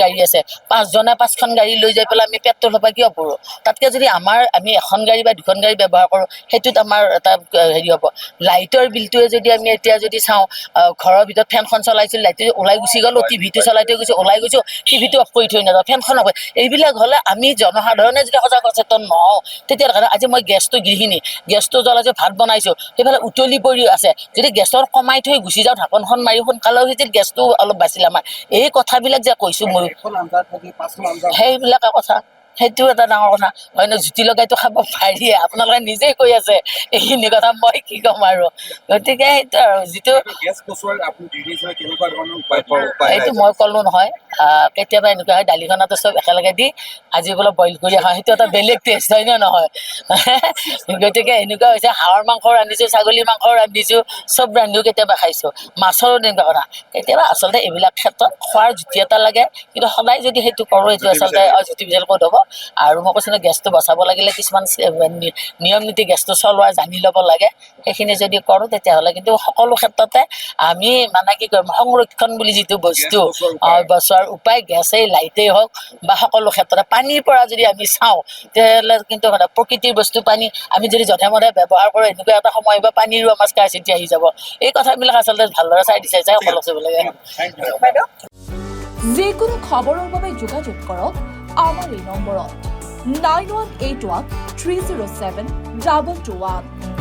গাড়ী আছে 5জনে 5খন গাড়ী লৈ যাই পেলাই আমি পেট্ৰল পৰা কিয় পৰো তাতকে যদি আমি এখন গাড়ী বা দুখন গাড়ী ব্যৱহাৰ কৰো হেতুত আমাৰ এটা হেৰি হ'ব লাইটৰ বিলটোৱে যদি আমি এতিয়া যদি চাওঁ ঘৰৰ ভিতৰত ফেনখন চলাইছিল লাইটটো ওলাই গুচি গ'ল টিভিটো চলাই থৈ গৈছে ওলাই গৈছো টিভিটো অফ কৰি থৈ নাযাওঁ ফেনখন অফ এইবিলাক হ'লে আমি জনসাধাৰণে যদি সজাগ সচেতন নহওঁ তেতিয়া আজি মই গেছটো গৃহিণী গেছটো জ্বলাইছো ভাত বনাইছো সেইফালে উতলি পৰি আছে যদি গেছৰ কমাই থৈ গুচি যাওঁ ঢাকনখন মাৰি সোনকালেও যদি গেছটো অলপ বাচিল আমাৰ এই কথাবিলাক যে কৈছো মই সেইবিলাকে কথা সেইটো এটা ডাঙৰ কথা হয়নো জুতি লগাইতো খাব পাৰিয়ে আপোনালোকে নিজেই কৈ আছে এইখিনি কথা মই কি ক'ম আৰু গতিকে সেইটো আৰু যিটো এইটো মই ক'লো নহয় কেতিয়াবা এনেকুৱা হয় দালিখনতো চব একেলগে দি আজি বোলে বইল কৰি খাওঁ সেইটো এটা বেলেগ টেষ্ট হয় নে নহয় গতিকে এনেকুৱা হৈছে হাঁহৰ মাংস ৰান্ধিছো ছাগলী মাংস ৰান্ধিছো চব ৰান্ধিও কেতিয়াবা খাইছো মাছৰো তেনেকুৱা কথা কেতিয়াবা আচলতে এইবিলাক ক্ষেত্ৰত খোৱাৰ জুতি এটা লাগে কিন্তু সদায় যদি সেইটো কৰোঁ সেইটো আচলতে অজুতিবিজল ক'ত হ'ব আৰু মই কৈছোঁ গেছটো বচাব লাগিলে কিছুমান নিয়ম নীতি গেছটো চলোৱা জানি ল'ব লাগে সেইখিনি যদি কৰোঁ তেতিয়াহ'লে কিন্তু সকলো ক্ষেত্ৰতে আমি মানে কি কৰিম সংৰক্ষণ বুলি যিটো বস্তু বচোৱাৰ উপায় গেছেই লাইটেই হওক বা সকলো ক্ষেত্ৰতে পানীৰ পৰা যদি আমি চাওঁ তেতিয়াহ'লে কিন্তু প্ৰকৃতিৰ বস্তু পানী আমি যদি যধে মধে ব্যৱহাৰ কৰোঁ এনেকুৱা এটা সময় বা পানীৰো আমাৰ স্কাৰচিটি আহি যাব এই কথাবিলাক আচলতে ভালদৰে চাই সকলো চাব লাগে যিকোনো খবৰৰ বাবে যোগাযোগ কৰক আমাৰ এই নম্বৰত 9181 307 221